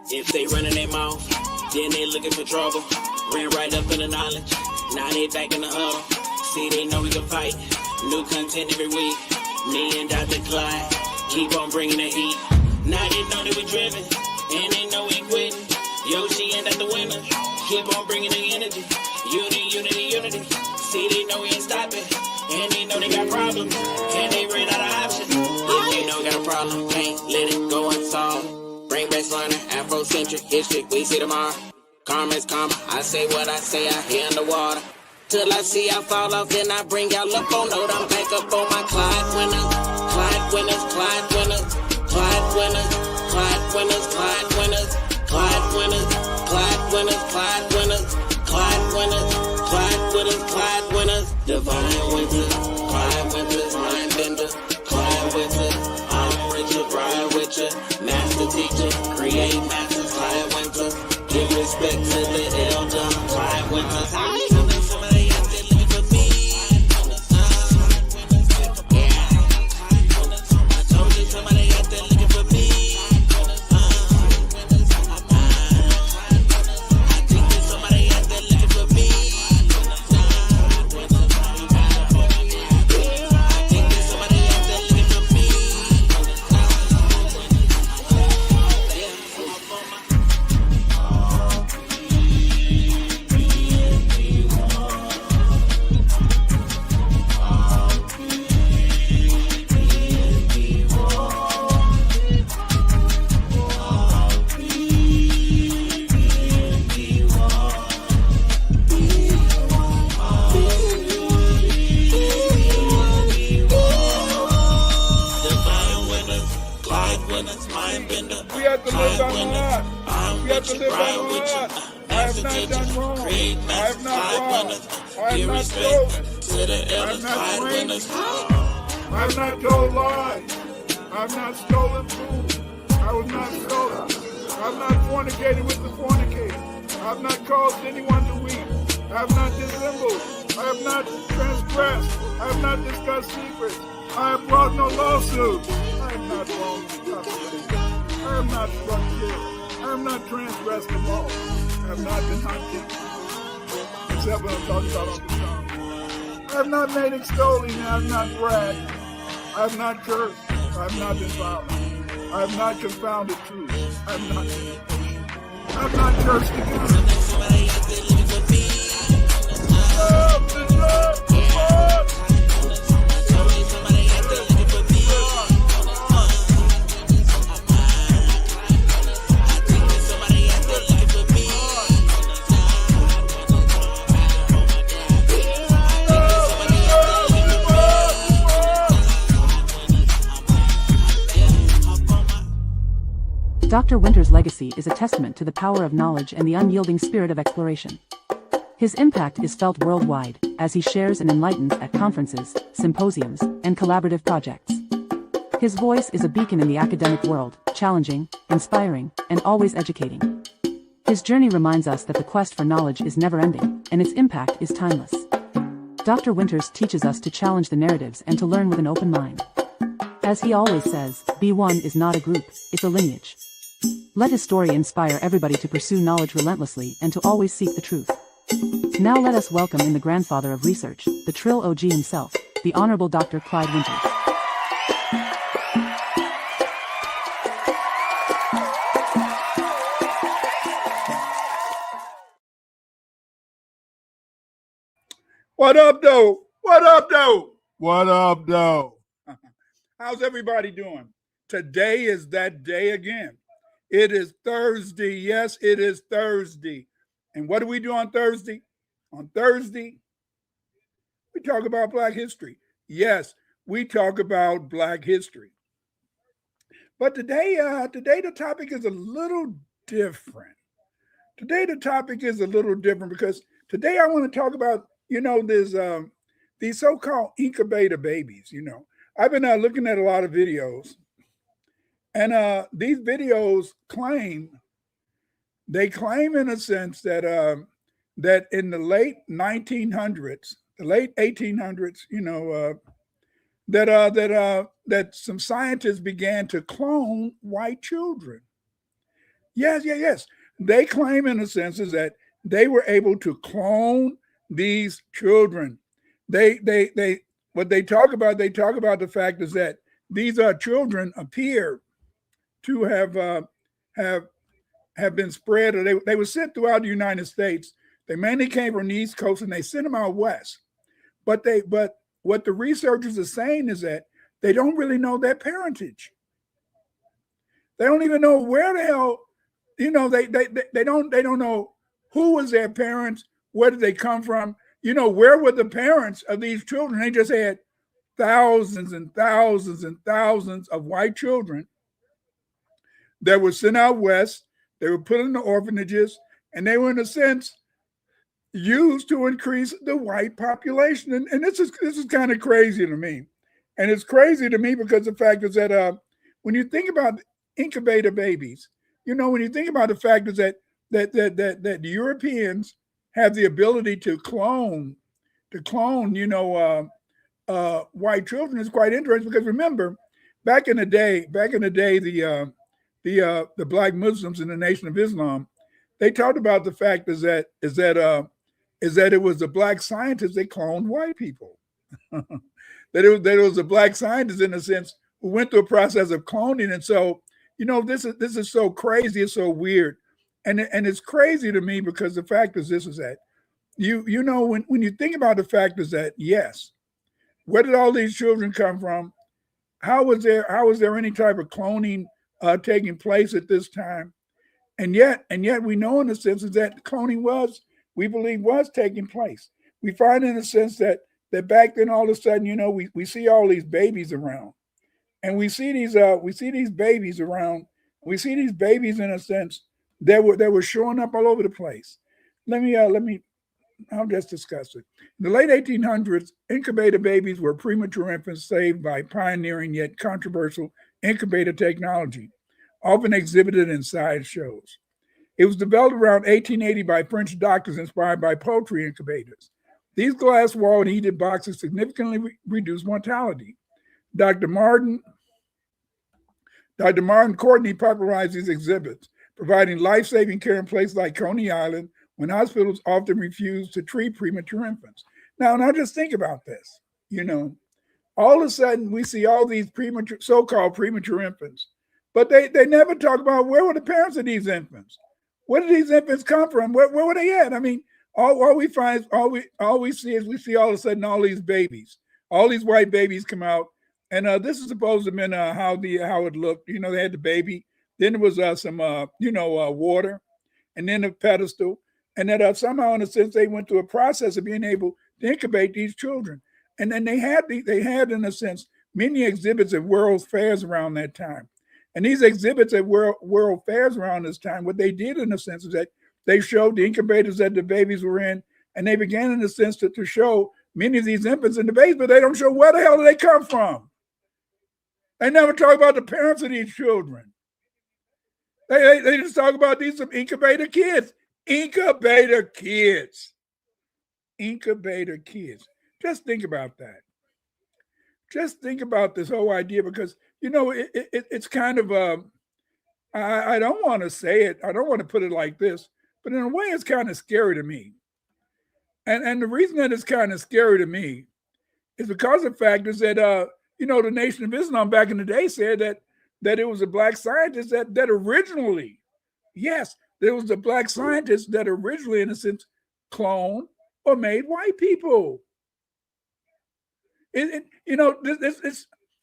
If they running their mouth, then they looking for trouble. Ran right up in the knowledge, now they back in the huddle. See, they know we can fight. New content every week. Me and Dr. Clyde keep on bringing the heat. Now they know that we driven, and they know we quitting. Yoshi and Dr. Winner keep on bringing the energy. Unity, unity, unity. See, they know we ain't stopping, and they know they got problems, and they ran out of options. If you know we got a problem, can't let it go unsolved. Bring back learning, Afrocentric history, we see tomorrow. Karma's karma, I say what I say, I hear underwater. Till I see I fall off, then I bring y'all up on note. I'm back up on my Clyde winners, Clyde winners, Clyde winners, Clyde winners, Clyde winners, Clyde winners, Clyde winners, Clyde winners, Clyde winners, Clyde winners, Clyde winners, Clyde winners. Divine winters, Clyde winters, mind bender, Clyde winters. I'm Richard, ride with ya, master teacher, create masters, Clyde winters. Give respect to the elder, Clyde winters. I somebody out there living for me. Yeah. I told you somebody out there looking for me. I think there's somebody out there looking for me. I think there's somebody out there looking for me. We have to live by God. We have to live by God. I have not done wrong. I have not robbed. I have not stolen. I have not drank. I have not told lies. I have not stolen food. I was not stolen. I have not fornicated with the fornicator. I have not caused anyone to weep. I have not dissembled. I have not transgressed. I have not discussed secrets. I have brought no lawsuits. I am not wrong. I am not struck kill. I am not transgressed the law. I have not been hunted. Except when I'm talking about on the song. I have not made extolling. I have not bragged. I have not cursed. I have not been violent. I have not confounded truth. I have not been impatient. I have not cursed against. Dr. Winter's legacy is a testament to the power of knowledge and the unyielding spirit of exploration. His impact is felt worldwide, as he shares and enlightens at conferences, symposiums, and collaborative projects. His voice is a beacon in the academic world, challenging, inspiring, and always educating. His journey reminds us that the quest for knowledge is never-ending, and its impact is timeless. Dr. Winters teaches us to challenge the narratives and to learn with an open mind. As he always says, B1 is not a group, it's a lineage. Let his story inspire everybody to pursue knowledge relentlessly and to always seek the truth. Now let us welcome in the grandfather of research, the Trill OG himself, the Honorable Dr. Clyde Winters. What up, though? What up, though? What up, though? How's everybody doing? Today is that day again. It is Thursday. Yes, it is Thursday. And what do we do on Thursday? On Thursday, we talk about Black history. Yes, we talk about Black history. But today the topic is a little different. Today the topic is a little different because today I want to talk about, there's these so-called incubator babies. I've been looking at a lot of videos. And these videos claim in a sense that that in the late 1900s, the late 1800s, that some scientists began to clone white children. Yes, yes, yes. They claim, in a sense, is that they were able to clone these children. They what they talk about the fact is that these children appear to have have been spread, or they were sent throughout the United States. They mainly came from the East Coast, and they sent them out west. But what the researchers are saying is that they don't really know their parentage. They don't even know where the hell, they don't know who was their parents, where did they come from, where were the parents of these children. They just had thousands and thousands and thousands of white children that were sent out west. They were put in the orphanages, and they were, in a sense, used to increase the white population. And this is kind of crazy to me. And it's crazy to me because the fact is that when you think about incubator babies, when you think about the fact is that the Europeans have the ability to clone, white children, is quite interesting. Because remember, back in the day, the black Muslims in the Nation of Islam, they talked about the fact is that it was the black scientists that cloned white people. that it was the black scientists, in a sense, who went through a process of cloning. And so, this is so crazy, it's so weird. And it's crazy to me because the fact is this is that when you think about the fact is that, yes, where did all these children come from? How was there any type of cloning taking place at this time? And yet we know, in a sense, is that cloning we believe was taking place. We find, in a sense, that back then, all of a sudden, we see all these babies around, and we see these babies around. We see these babies, in a sense, that were showing up all over the place. I'll just discuss it. In the late 1800s, incubator babies were premature infants saved by pioneering yet controversial incubator technology, often exhibited in science shows. It was developed around 1880 by French doctors inspired by poultry incubators. These glass-walled heated boxes significantly reduce mortality. Dr. Martin Courtney popularized these exhibits, providing life-saving care in places like Coney Island, when hospitals often refuse to treat premature infants. Now just think about this. All of a sudden we see all these so-called premature infants, but they never talk about where were the parents of these infants. Where did these infants come from? Where were they at? I mean, all we see is we see all of a sudden all these babies, all these white babies come out, and this is supposed to have been how it looked. They had the baby, then there was some water, and then a pedestal, and that somehow, in a sense, they went through a process of being able to incubate these children, and then they had in a sense many exhibits at World Fairs around that time. And these exhibits at World Fairs around this time, what they did, in a sense, is that they showed the incubators that the babies were in, and they began, in a sense, to show many of these infants in the babies, but they don't show where the hell do they come from. They never talk about the parents of these children. They just talk about these incubator kids. Incubator kids. Just think about that. Just think about this whole idea, because it's kind of I don't want to say it. I don't want to put it like this, but in a way, it's kind of scary to me. And the reason that it's kind of scary to me is because of the fact is that the Nation of Islam back in the day said that it was a black scientist that originally, yes, there was a black scientist that originally, in a sense, cloned or made white people.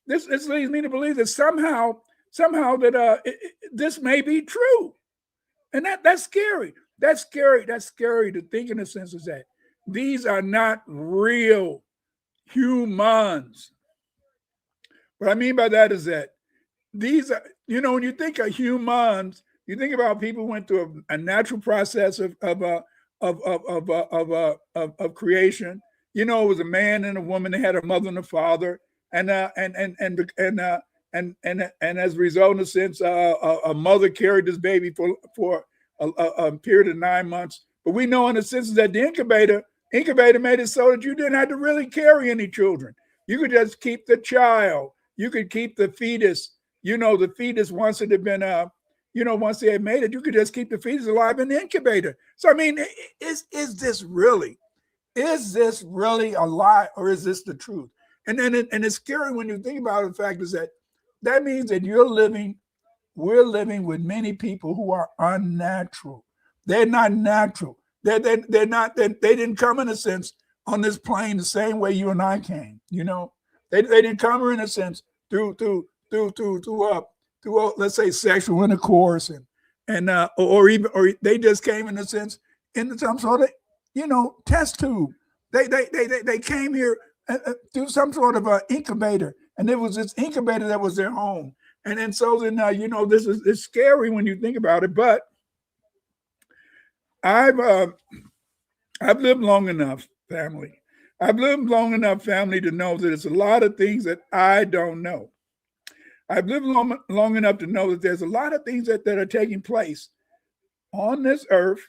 This leads me to believe that somehow that this may be true, and that's scary. That's scary. That's scary to think, in a sense, is that these are not real humans. What I mean by that is that these are, when you think of humans, you think about people who went through a natural process of creation. It was a man and a woman. They had a mother and a father, and as a result, in a sense, a mother carried this baby for a period of 9 months But we know in a sense that the incubator made it so that you didn't have to really carry any children. You could just keep the child. You could keep the fetus. The fetus, once it had been, once they had made it, you could just keep the fetus alive in the incubator. So, I mean, is this really a lie, or is this the truth? And it's scary when you think about it. The fact is that means that we're living with many people who are unnatural. They're not natural. They're not. They didn't come, in a sense, on this plane the same way you and I came. They didn't come here, in a sense, through let's say sexual intercourse or they just came, in a sense, in some sort of test tube. They came here through some sort of an incubator, and it was this incubator that was their home. And so then this is, it's scary when you think about it. But I've lived long enough, family. I've lived long enough, family, to know that there's a lot of things that I don't know. I've lived long enough to know that there's a lot of things that are taking place on this earth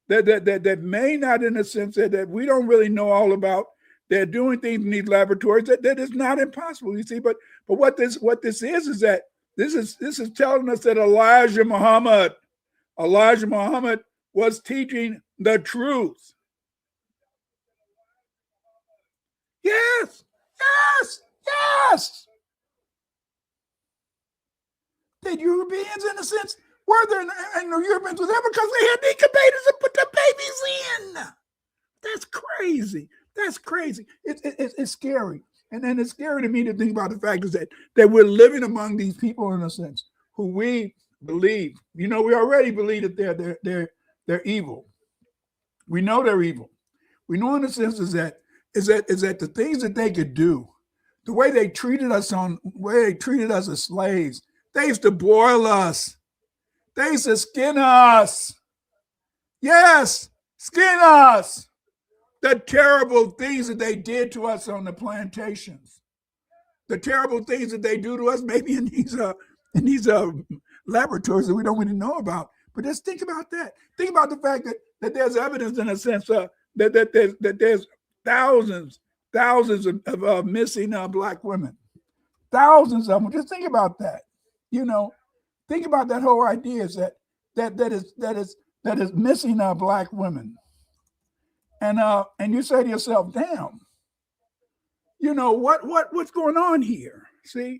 that may not, in a sense, that we don't really know all about. They're doing things in these laboratories that is not impossible, you see. But what this is that this is telling us that Elijah Muhammad was teaching the truth. Yes. The Europeans, in a sense, were there, and the Europeans were there because they had the incubators to put the babies in. That's crazy. It's scary. And then it's scary to me to think about the fact is that we're living among these people, in a sense, who we believe. We already believe that they're evil. We know they're evil. We know, in a sense, is that the things that they could do, the way they treated us as slaves. They used to boil us. They used to skin us. Yes, skin us. The terrible things that they did to us on the plantations. The terrible things that they do to us, maybe in these laboratories that we don't really know about. But just think about that. Think about the fact that there's evidence, in a sense, that there's thousands of missing Black women. Thousands of them. Just think about that. Think about that whole idea is that is missing Black women. And you say to yourself, damn, what's going on here? See?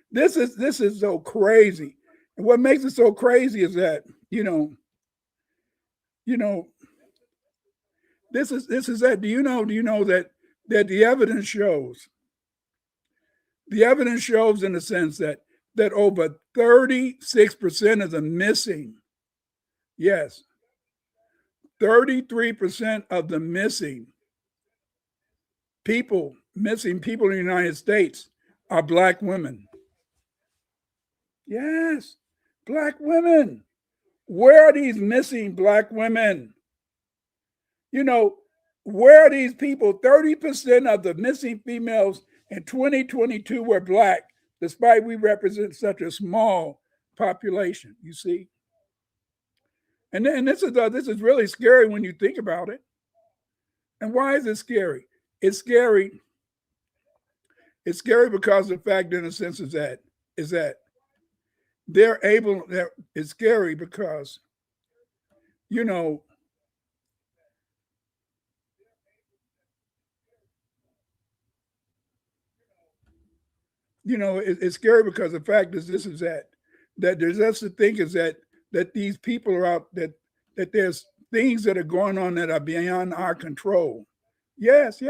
This is so crazy. And what makes it so crazy is that, this is that. Do you know that the evidence shows? The evidence shows, in a sense, that over 36% of the missing, yes, 33% of the missing people in the United States are Black women. Yes, Black women. Where are these missing Black women? Where are these people? 30% of the missing females in 2022 were Black, despite we represent such a small population, you see. And this is really scary when you think about it. And why is it scary? It's scary. It's scary because the fact, in a sense, is that it's scary because, it's scary because the fact is that there's just to think is that these people are out, that there's things that are going on that are beyond our control. Yes.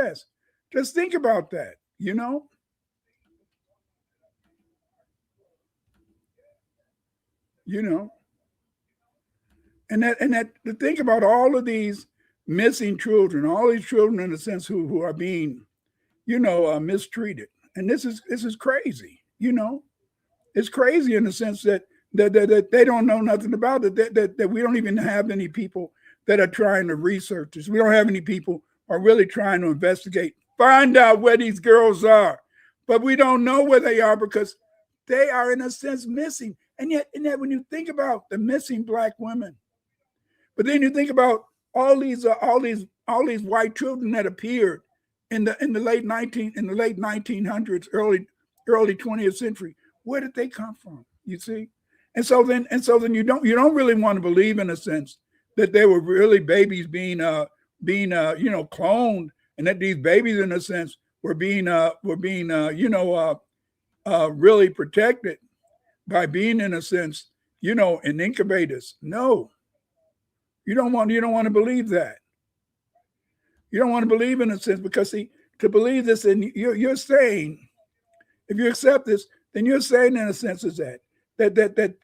Just think about that, and that to think about all of these missing children, all these children, in a sense, who are being, mistreated. And this is crazy, It's crazy in the sense that they don't know nothing about it, that we don't even have any people that are trying to research this. We don't have any people who are really trying to investigate, find out where these girls are. But we don't know where they are because they are, in a sense, missing. And yet, when you think about the missing black women, but then you think about all these white children that appeared in the late 1900s, early 20th century. Where did they come from? You see, and so then you don't really want to believe, in a sense, that they were really babies being cloned, and that these babies, in a sense, were being really protected by being, in a sense, in incubators. No, you don't want to believe that. You don't want to believe, in a sense, because, see, to believe this, and you're saying, if you accept this, then you're saying, in a sense, is that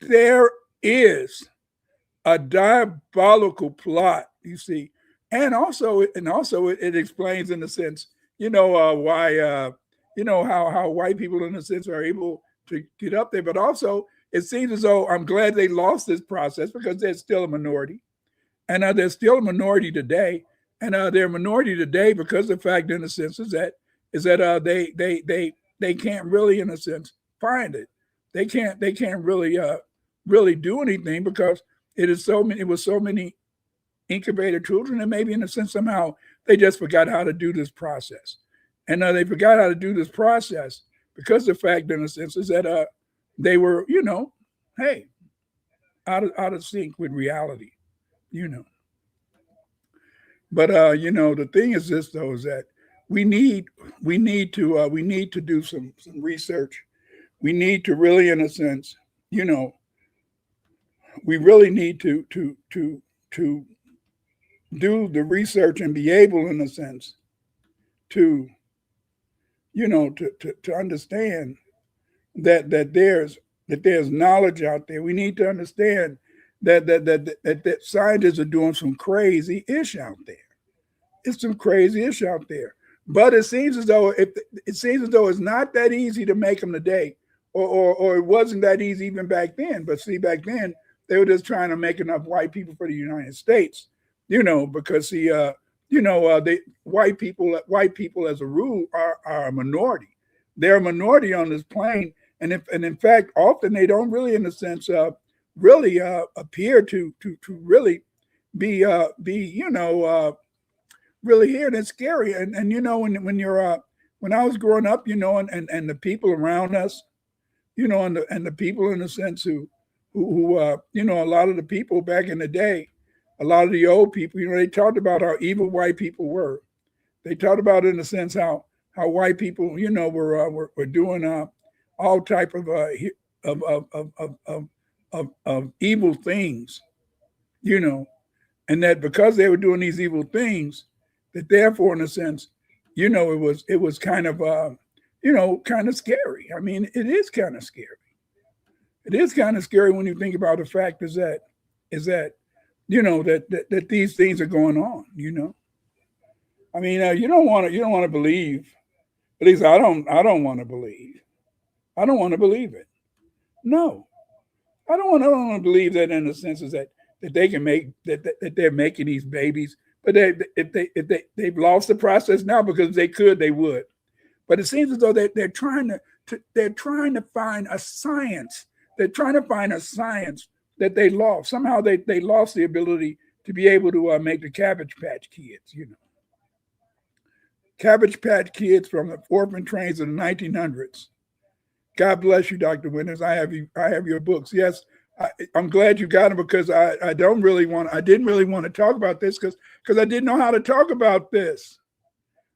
there is a diabolical plot, you see. And also it explains, in a sense, why how white people, in a sense, are able to get up there. But also, it seems as though, I'm glad they lost this process, because they're still a minority, and they're still a minority today, and they're a minority today because the fact, in a sense, is that they can't really, in a sense, find it. They can't really do anything, because it was so many incubator children, and maybe, in a sense, somehow they just forgot how to do this process, and they forgot how to do this process because the fact, in a sense, is that they were, hey, out of sync with reality, you know. But the thing is this, though, is that we need to do some research. We need to really, in a sense, you know, we really need to do the research and be able, in a sense, to to understand that there's knowledge out there. We need to understand that scientists are doing some crazy ish out there. It's some crazy ish out there. But it seems as though it's not that easy to make them today, or it wasn't that easy even back then. But see, back then they were just trying to make enough white people for the United States, because the white people as a rule are a minority. They're a minority on this plane, and in fact, often they don't really, in a sense, really appear to really be really here. And it's scary. And when I was growing up, and the people around us, and the people, in a sense, who a lot of the people back in the day, a lot of the old people, they talked about how evil white people were. They talked about, in a sense, how white people, were doing all type of evil things, and that because they were doing these evil things, that therefore, in a sense, it was kind of scary. I mean, it is kind of scary. It is kind of scary when you think about the fact is that that these things are going on. I mean, you don't want to believe. At least I don't want to believe. I don't want to believe it. No, I don't want to believe that, in a sense, is that they can make that they're making these babies. But if they've lost the process now, because if they could, they would. But it seems as though they're trying to find a science. They're trying to find a science that they lost. Somehow they lost the ability to be able to make the Cabbage Patch Kids. Cabbage Patch Kids from the orphan trains of the 1900s. God bless you, Dr. Winters. I have your books. Yes, I'm glad you got them, because I didn't really want to talk about this because I didn't know how to talk about this.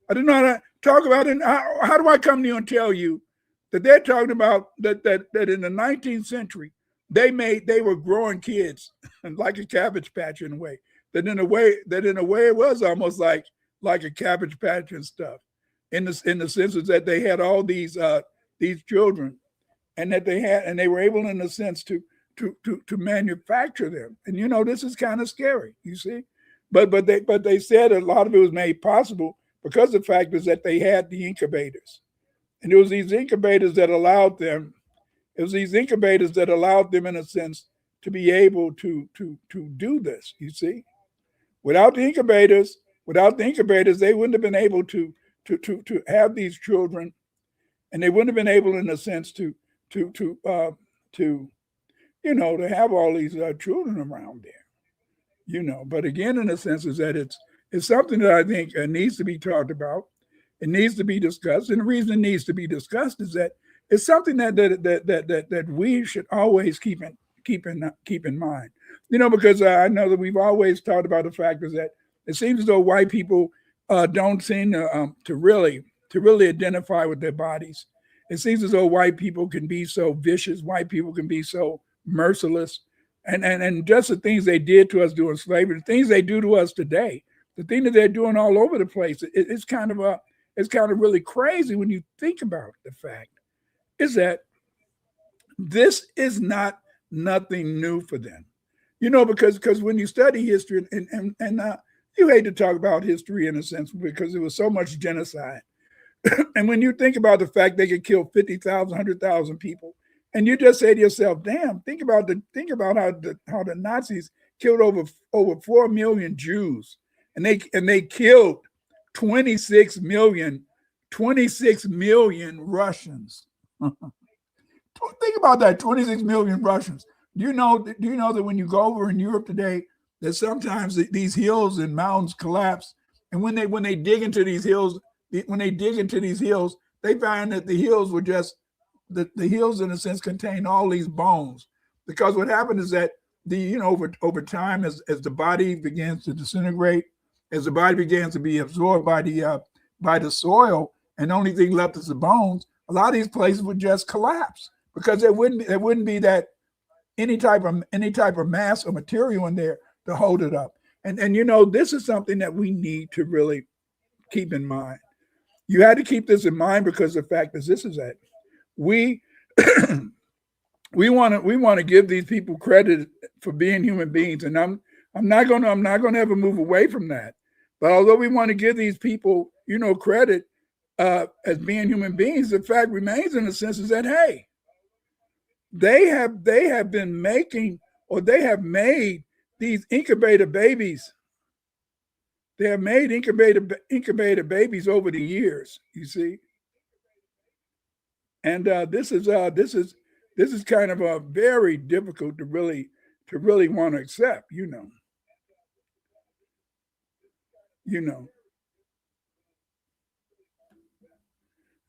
I didn't know how to talk about it. How do I come to you and tell you that they're talking about that in the 19th century they were growing kids like a cabbage patch, in a way that in a way it was almost like a cabbage patch and stuff, in the sense that they had all these children, and that they were able, in a sense, to manufacture them. And this is kind of scary, you see. But they said a lot of it was made possible because the fact is that they had the incubators. And it was these incubators that allowed them, in a sense, to be able to do this, you see. Without the incubators, they wouldn't have been able to have these children, and they wouldn't have been able, in a sense, to to have all these children around there. But again, in a sense, is that it's something that I think needs to be talked about. It needs to be discussed, and the reason it needs to be discussed is that it's something that we should always keep in mind. Because I know that we've always talked about the fact is that it seems as though white people don't seem to really identify with their bodies. It seems as though white people can be so vicious. White people can be so merciless, and just the things they did to us during slavery, the things they do to us today, the thing that they're doing all over the place. It's kind of really crazy when you think about the fact is that this is not nothing new for them. Because when you study history and you hate to talk about history in a sense because there was so much genocide. And when you think about the fact they could kill 50,000, 100,000 people, and you just say to yourself, "Damn!" Think about how the Nazis killed over 4 million Jews, and they killed 26 million 26 million Russians. Think about that, 26 million Russians. Do you know that when you go over in Europe today, that sometimes these hills and mountains collapse, and when they dig into these hills, they find that the hills were just the hills in a sense contain all these bones, because what happened is that over time as the body begins to disintegrate, as the body begins to be absorbed by the soil, and the only thing left is the bones, a lot of these places would just collapse because there wouldn't be that any type of mass or material in there to hold it up. And this is something that we need to really keep in mind. You had to keep this in mind because the fact is this is that we we want to give these people credit for being human beings, and I'm not gonna ever move away from that. But although we want to give these people credit as being human beings, the fact remains in a sense is that hey, they have been making, or they have made these incubator babies. They have made incubator babies over the years. You see, and this is kind of a very difficult to really want to accept. You know,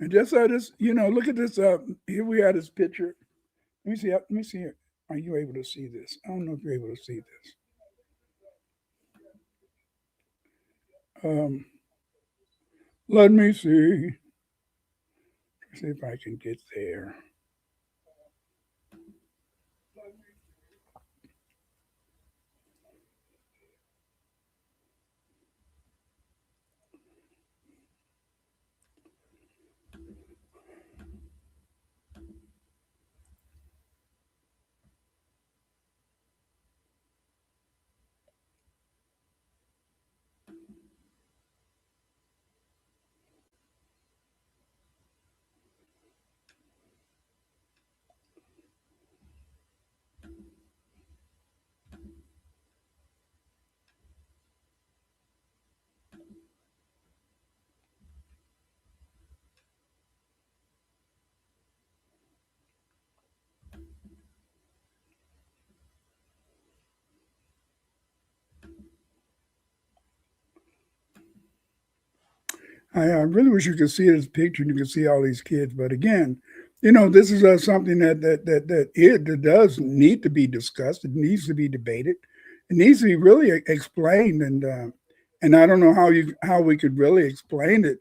and just this, look at this. Here we have this picture. Let me see. Let me see. Are you able to see this? I don't know if you're able to see this. Um, Let me see. See if I can get there. I really wish you could see this picture and you could see all these kids. But again, this is something that does need to be discussed. It needs to be debated. It needs to be really explained. And I don't know how we could really explain it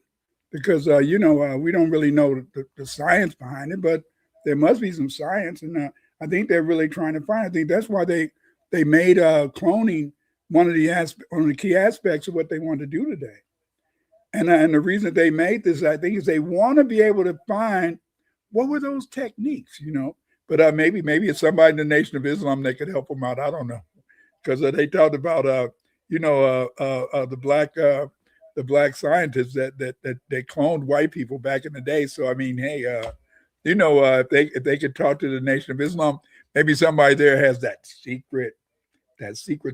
because we don't really know the science behind it, but there must be some science, and I think they're really trying to find. I think that's why they made cloning one of the key aspects of what they want to do today. And the reason they made this, I think, is they want to be able to find what were those techniques. But maybe it's somebody in the Nation of Islam that could help them out. I don't know, because they talked about the black scientists that they cloned white people back in the day. So I mean, hey, if they could talk to the Nation of Islam, maybe somebody there has that secret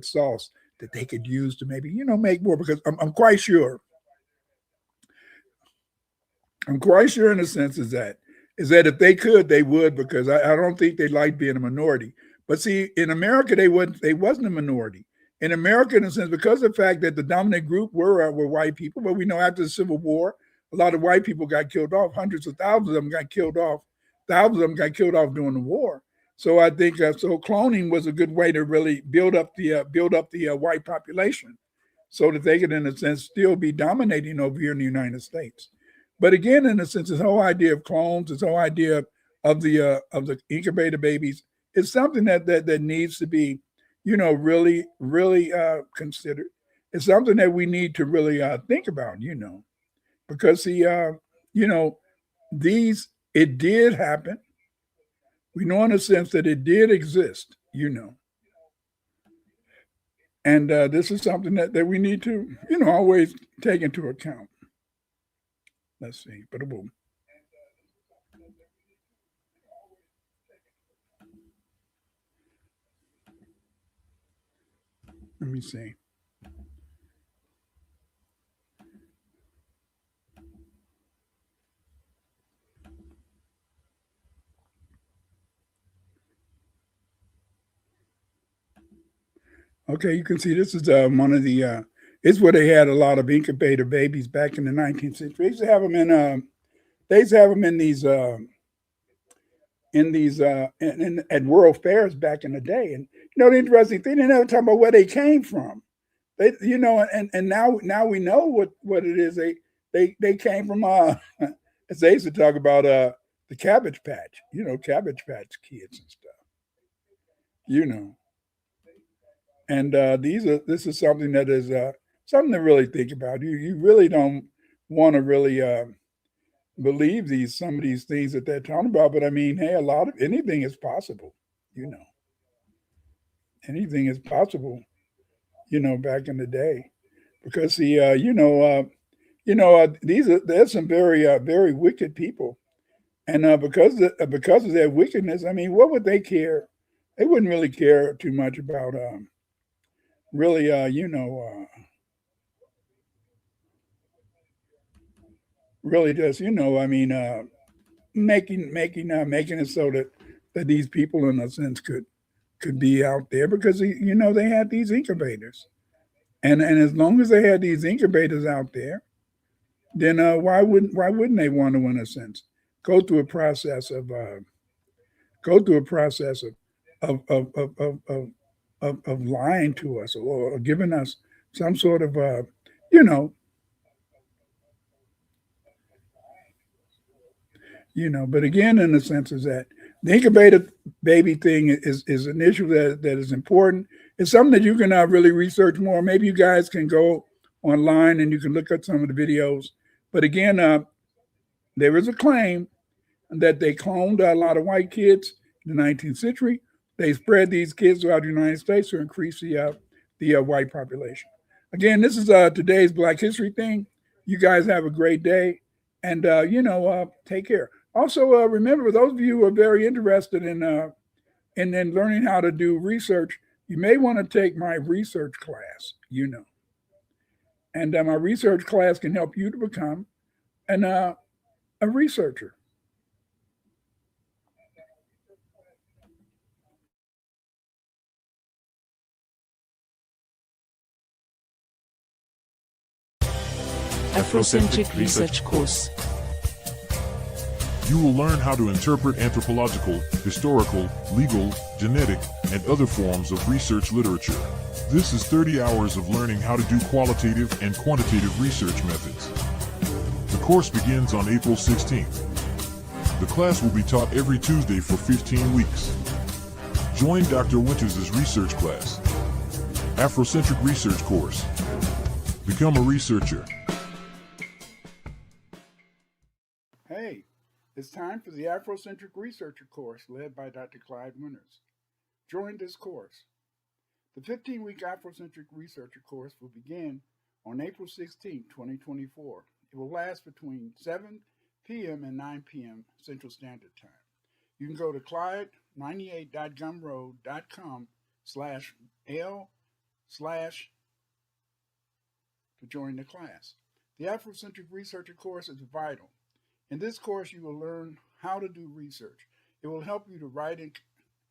sauce that they could use to maybe make more. Because I'm quite sure. I'm quite sure in a sense is that if they could, they would, because I don't think they like being a minority. But see, in America, they wasn't a minority. In America, in a sense, because of the fact that the dominant group were white people, but we know after the Civil War, a lot of white people got killed off. Hundreds of thousands of them got killed off. Thousands of them got killed off during the war. So I think so. Cloning was a good way to really build up the white population, so that they could, in a sense, still be dominating over here in the United States. But again, in a sense, this whole idea of clones, this whole idea of the incubator babies, is something that needs to be, really considered. It's something that we need to really think about, because you know, these it did happen. We know in a sense that it did exist, and this is something that we need to, always take into account. Let's see, but boom. Let me see. Okay, you can see this is one of the. It's where they had a lot of incubator babies back in the 19th century. They used to have them in. They used to have them in at world fairs back in the day. And the interesting thing, they never talk about where they came from. And now we know what it is. They came from as they used to talk about the Cabbage Patch. Cabbage Patch Kids and stuff. You know, and this is something that is something to really think about. You really don't want to really believe some of these things that they're talking about, but I mean, hey, a lot of anything is possible. You know, anything is possible. Back in the day, because there's some very wicked people, and because of their wickedness, I mean, what would they care? They wouldn't really care too much about really, really just I mean, making it so that these people, in a sense, could be out there, because they had these incubators, and as long as they had these incubators out there, then why wouldn't they want to, in a sense, go through a process of go through a process of lying to us, or giving us some sort of you know but again, in a sense, is that the incubator baby thing is an issue that is important. It's something that you can really research more. Maybe you guys can go online and you can look at some of the videos. But again, there is a claim that they cloned a lot of white kids in the 19th century. They spread these kids throughout the United States to increase the white population. Again, this is today's Black History thing. You guys have a great day, and take care. Also, remember, those of you who are very interested in then learning how to do research, you may want to take my research class. And my research class can help you to become a researcher. Afrocentric Research Course. You will learn how to interpret anthropological, historical, legal, genetic, and other forms of research literature. This is 30 hours of learning how to do qualitative and quantitative research methods. The course begins on April 16th. The class will be taught every Tuesday for 15 weeks. Join Dr. Winters' research class. Afrocentric Research Course. Become a researcher. Hey, it's time for the Afrocentric Researcher course led by Dr. Clyde Winters. Join this course. The 15-week Afrocentric Researcher course will begin on April 16, 2024. It will last between 7 p.m. and 9 p.m. Central Standard Time. You can go to clyde98.gumroad.com/L/ to join the class. The Afrocentric Researcher course is vital. In this course, you will learn how to do research. It will help you to write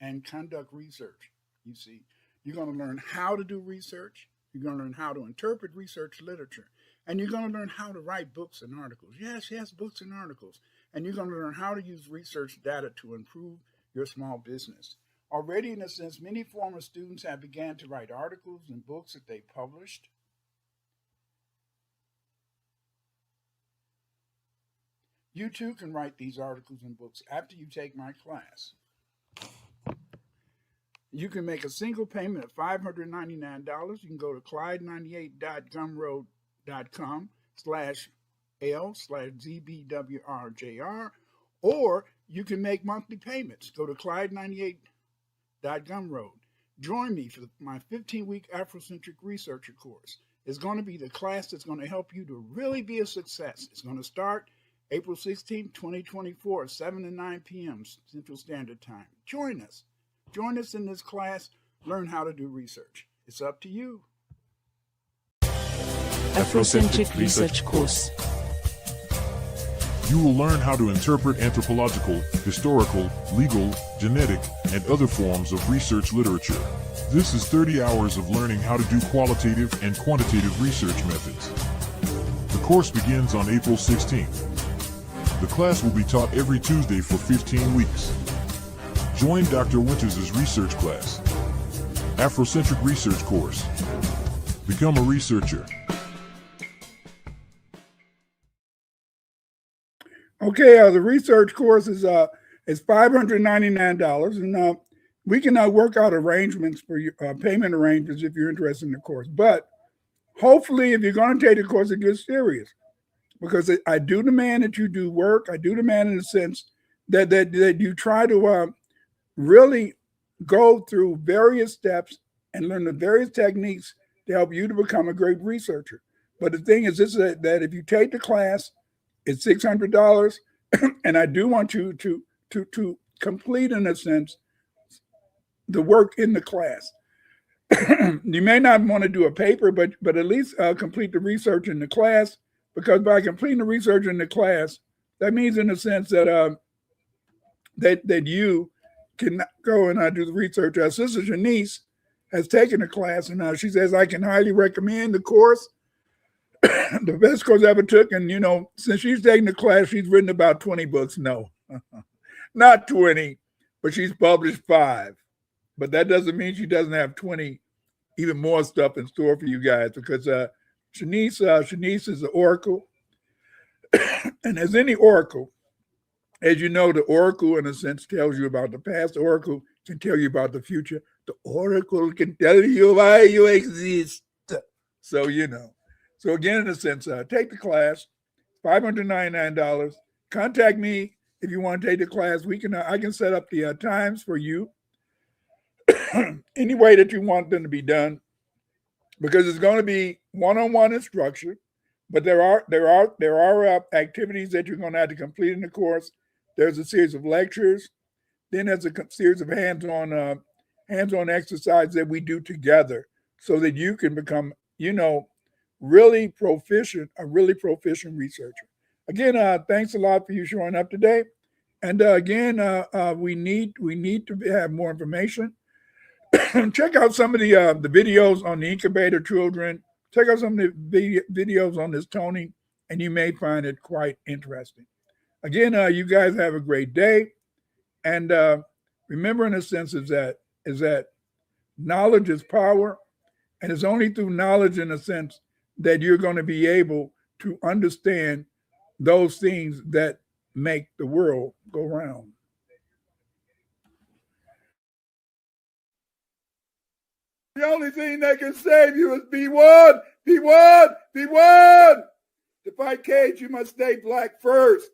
and conduct research. You see, you're going to learn how to do research. You're going to learn how to interpret research literature. And you're going to learn how to write books and articles. Yes, books and articles. And you're going to learn how to use research data to improve your small business. Already, in a sense, many former students have begun to write articles and books that they published. You too can write these articles and books after you take my class. You can make a single payment of $599. You can go to Clyde98.gumroad.com/L/ZBWRJR, or you can make monthly payments. Go to Clyde98.gumroad. Join me for my 15-week Afrocentric Researcher course. It's going to be the class that's going to help you to really be a success. It's going to start April 16, 2024, 7 to 9 p.m. Central Standard Time. Join us. Join us in this class. Learn how to do research. It's up to you. Afrocentric Research Course. You will learn how to interpret anthropological, historical, legal, genetic, and other forms of research literature. This is 30 hours of learning how to do qualitative and quantitative research methods. The course begins on April 16th. The class will be taught every Tuesday for 15 weeks. Join Dr. Winters' research class. Afrocentric Research Course. Become a researcher. Okay, the research course is $599, and we can work out arrangements for your payment arrangements if you're interested in the course. But hopefully, if you're going to take the course, it gets serious, because I do demand that you do work. I do demand, in the sense that you try to really go through various steps and learn the various techniques to help you to become a great researcher. But the thing is this, that if you take the class, it's $600, and I do want you to complete, in a sense, the work in the class. You may not want to do a paper, but at least complete the research in the class, because by completing the research in the class, that means, in a sense, that that you can go and do the research. Our sister Janice has taken the class, and she says, I can highly recommend the course. The best course I ever took. And, since she's taken the class, she's written about 20 books. No, not 20, but she's published 5. But that doesn't mean she doesn't have 20, even more stuff in store for you guys, because Shanice is an oracle. And as any oracle, as you know, the oracle, in a sense, tells you about the past. The oracle can tell you about the future. The oracle can tell you why you exist. So, So again, in a sense, take the class, $599. Contact me if you want to take the class. I can set up the times for you any way that you want them to be done, because it's going to be one-on-one instruction. But there are activities that you're going to have to complete in the course. There's a series of lectures. Then there's a series of hands-on exercises that we do together, so that you can become, a really proficient researcher. Again, thanks a lot for you showing up today. And again, we need to have more information. Check out some of the videos on the Incubator Children. Check out some of the videos on this toning, and you may find it quite interesting. Again, you guys have a great day. And remember, in a sense, is that knowledge is power. And it's only through knowledge, in a sense, that you're going to be able to understand those things that make the world go round. The only thing that can save you is be one. To fight Cage, you must stay black first.